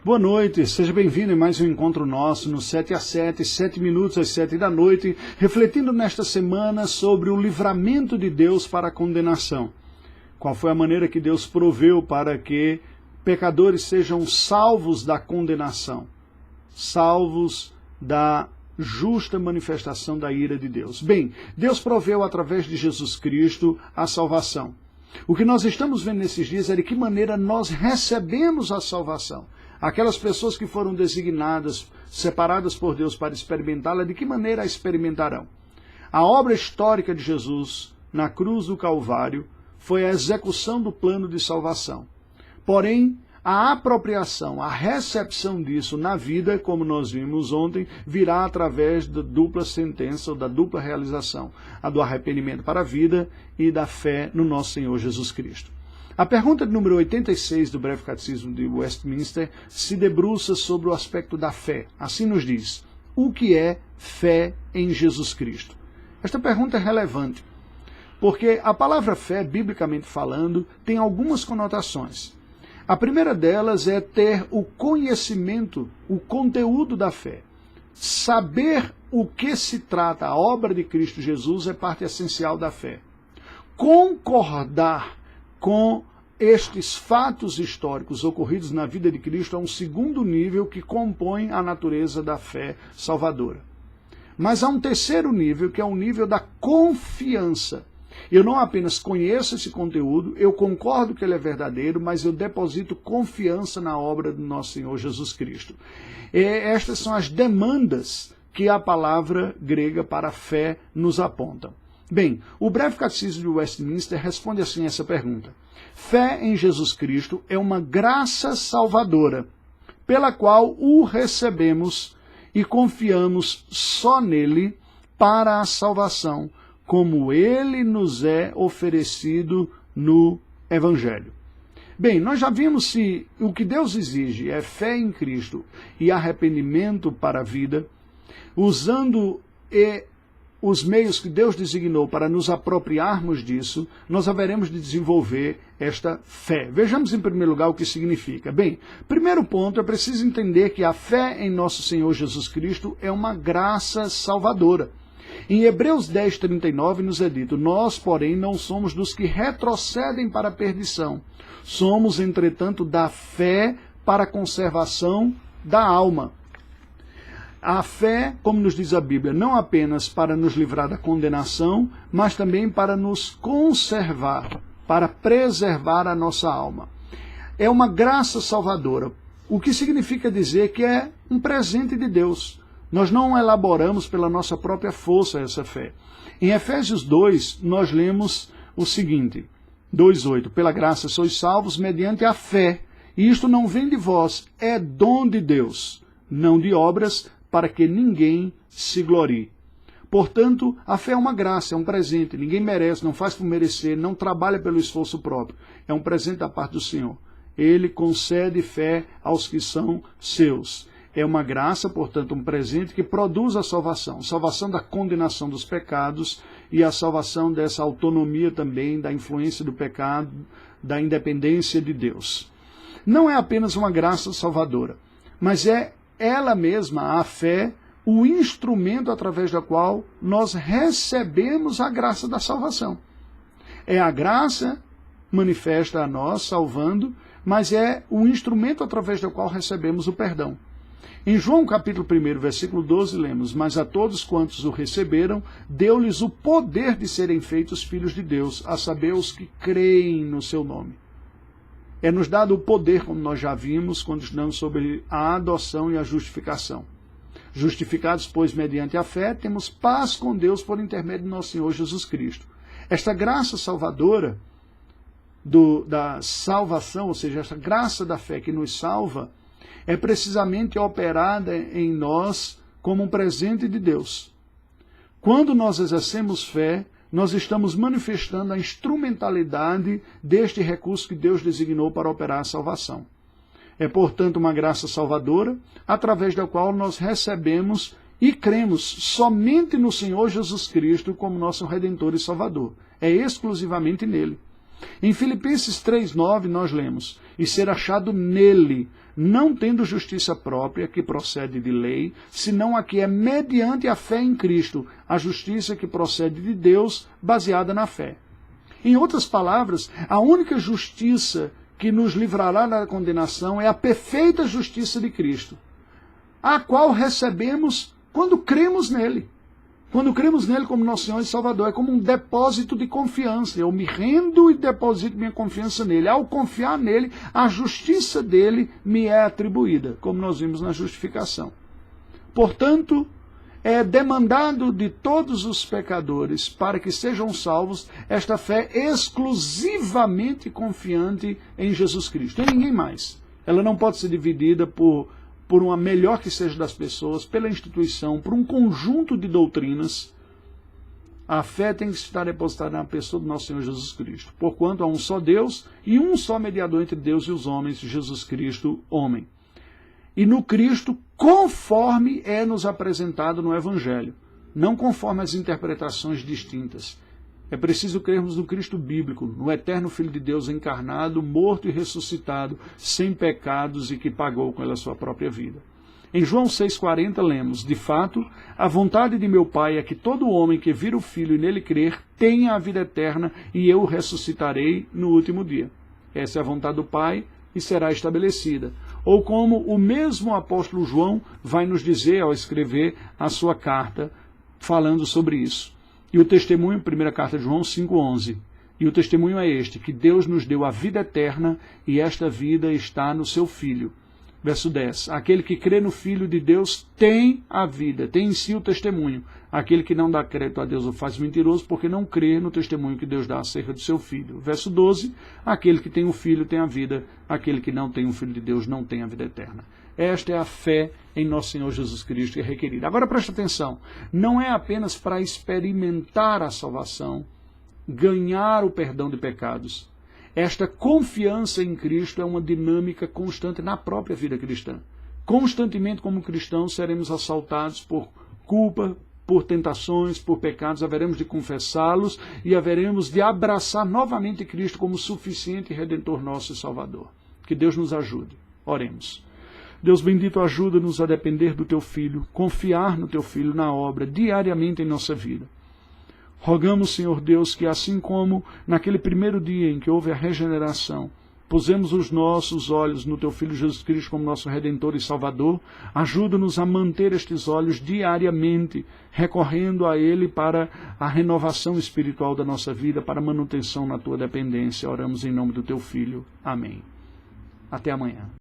Boa noite, seja bem-vindo em mais um encontro nosso no 7 às 7, 7 minutos às 7 da noite, refletindo nesta semana sobre o livramento de Deus para a condenação. Qual foi a maneira que Deus proveu para que pecadores sejam salvos da condenação, salvos da justa manifestação da ira de Deus? Bem, Deus proveu através de Jesus Cristo a salvação. O que nós estamos vendo nesses dias é de que maneira nós recebemos a salvação. Aquelas pessoas que foram designadas, separadas por Deus para experimentá-la, de que maneira a experimentarão? A obra histórica de Jesus na cruz do Calvário foi a execução do plano de salvação. Porém, a apropriação, a recepção disso na vida, como nós vimos ontem, virá através da dupla sentença ou da dupla realização, a do arrependimento para a vida e da fé no nosso Senhor Jesus Cristo. A pergunta de número 86 do Breve Catecismo de Westminster se debruça sobre o aspecto da fé. Assim nos diz: o que é fé em Jesus Cristo? Esta pergunta é relevante, porque a palavra fé, biblicamente falando, tem algumas conotações. A primeira delas é ter o conhecimento, o conteúdo da fé. Saber o que se trata a obra de Cristo Jesus é parte essencial da fé. Concordar com estes fatos históricos ocorridos na vida de Cristo é um segundo nível que compõe a natureza da fé salvadora. Mas há um terceiro nível, que é o nível da confiança. Eu não apenas conheço esse conteúdo, eu concordo que ele é verdadeiro, mas eu deposito confiança na obra do nosso Senhor Jesus Cristo. Estas são as demandas que a palavra grega para a fé nos aponta. Bem, o Breve Catecismo de Westminster responde assim a essa pergunta: fé em Jesus Cristo é uma graça salvadora, pela qual o recebemos e confiamos só nele para a salvação, como ele nos é oferecido no Evangelho. Bem, nós já vimos se o que Deus exige é fé em Cristo e arrependimento para a vida, usando os meios que Deus designou para nos apropriarmos disso, nós haveremos de desenvolver esta fé. Vejamos em primeiro lugar o que significa. Bem, primeiro ponto, é preciso entender que a fé em nosso Senhor Jesus Cristo é uma graça salvadora. Em Hebreus 10, 39 nos é dito: nós, porém, não somos dos que retrocedem para a perdição. Somos, entretanto, da fé para a conservação da alma. A fé, como nos diz a Bíblia, não apenas para nos livrar da condenação, mas também para nos conservar, para preservar a nossa alma. É uma graça salvadora, o que significa dizer que é um presente de Deus. Nós não elaboramos pela nossa própria força essa fé. Em Efésios 2, nós lemos o seguinte, 2:8, pela graça sois salvos mediante a fé, e isto não vem de vós, é dom de Deus, não de obras, para que ninguém se glorie. Portanto, a fé é uma graça, é um presente, ninguém merece, não faz por merecer, não trabalha pelo esforço próprio, é um presente da parte do Senhor. Ele concede fé aos que são seus. É uma graça, portanto, um presente que produz a salvação da condenação dos pecados e a salvação dessa autonomia também, da influência do pecado, da independência de Deus. Não é apenas uma graça salvadora, mas é ela mesma, a fé, o instrumento através da qual nós recebemos a graça da salvação. É a graça manifesta a nós, salvando, mas é o instrumento através do qual recebemos o perdão. Em João capítulo 1, versículo 12, lemos: mas a todos quantos o receberam, deu-lhes o poder de serem feitos filhos de Deus, a saber, os que creem no seu nome. É-nos dado o poder, como nós já vimos, quando estudamos sobre a adoção e a justificação. Justificados, pois, mediante a fé, temos paz com Deus por intermédio de nosso Senhor Jesus Cristo. Esta graça salvadora da salvação, ou seja, esta graça da fé que nos salva, é precisamente operada em nós como um presente de Deus. Quando nós exercemos fé, nós estamos manifestando a instrumentalidade deste recurso que Deus designou para operar a salvação. É, portanto, uma graça salvadora, através da qual nós recebemos e cremos somente no Senhor Jesus Cristo como nosso Redentor e Salvador. É exclusivamente nele. Em Filipenses 3,9 nós lemos, e ser achado nele, não tendo justiça própria que procede de lei, senão a que é mediante a fé em Cristo, a justiça que procede de Deus, baseada na fé. Em outras palavras, a única justiça que nos livrará da condenação é a perfeita justiça de Cristo, a qual recebemos quando cremos nele. Quando cremos nele como nosso Senhor e Salvador, é como um depósito de confiança. Eu me rendo e deposito minha confiança nele. Ao confiar nele, a justiça dele me é atribuída, como nós vimos na justificação. Portanto, é demandado de todos os pecadores, para que sejam salvos, esta fé exclusivamente confiante em Jesus Cristo, em ninguém mais. Ela não pode ser dividida por uma melhor que seja das pessoas, pela instituição, por um conjunto de doutrinas. A fé tem que estar depositada na pessoa do nosso Senhor Jesus Cristo, porquanto há um só Deus e um só mediador entre Deus e os homens, Jesus Cristo, homem. E no Cristo, conforme é nos apresentado no Evangelho, não conforme as interpretações distintas. É preciso crermos no Cristo bíblico, no eterno Filho de Deus encarnado, morto e ressuscitado, sem pecados e que pagou com ela a sua própria vida. Em João 6,40 lemos, de fato, a vontade de meu Pai é que todo homem que vira o Filho e nele crer tenha a vida eterna e eu o ressuscitarei no último dia. Essa é a vontade do Pai e será estabelecida. Ou como o mesmo apóstolo João vai nos dizer ao escrever a sua carta falando sobre isso. E o testemunho, primeira carta de João 5,11. E o testemunho é este, que Deus nos deu a vida eterna e esta vida está no seu Filho. Verso 10. Aquele que crê no Filho de Deus tem a vida, tem em si o testemunho. Aquele que não dá crédito a Deus o faz mentiroso, porque não crê no testemunho que Deus dá acerca do seu Filho. Verso 12. Aquele que tem o Filho tem a vida, aquele que não tem o Filho de Deus não tem a vida eterna. Esta é a fé em nosso Senhor Jesus Cristo que é requerida. Agora presta atenção, não é apenas para experimentar a salvação, ganhar o perdão de pecados. Esta confiança em Cristo é uma dinâmica constante na própria vida cristã. Constantemente, como cristãos, seremos assaltados por culpa, por tentações, por pecados, haveremos de confessá-los e haveremos de abraçar novamente Cristo como suficiente Redentor nosso e Salvador. Que Deus nos ajude. Oremos. Deus bendito, ajuda-nos a depender do Teu Filho, confiar no Teu Filho na obra, diariamente em nossa vida. Rogamos, Senhor Deus, que assim como naquele primeiro dia em que houve a regeneração, pusemos os nossos olhos no Teu Filho Jesus Cristo como nosso Redentor e Salvador, ajuda-nos a manter estes olhos diariamente, recorrendo a Ele para a renovação espiritual da nossa vida, para a manutenção na Tua dependência. Oramos em nome do Teu Filho. Amém. Até amanhã.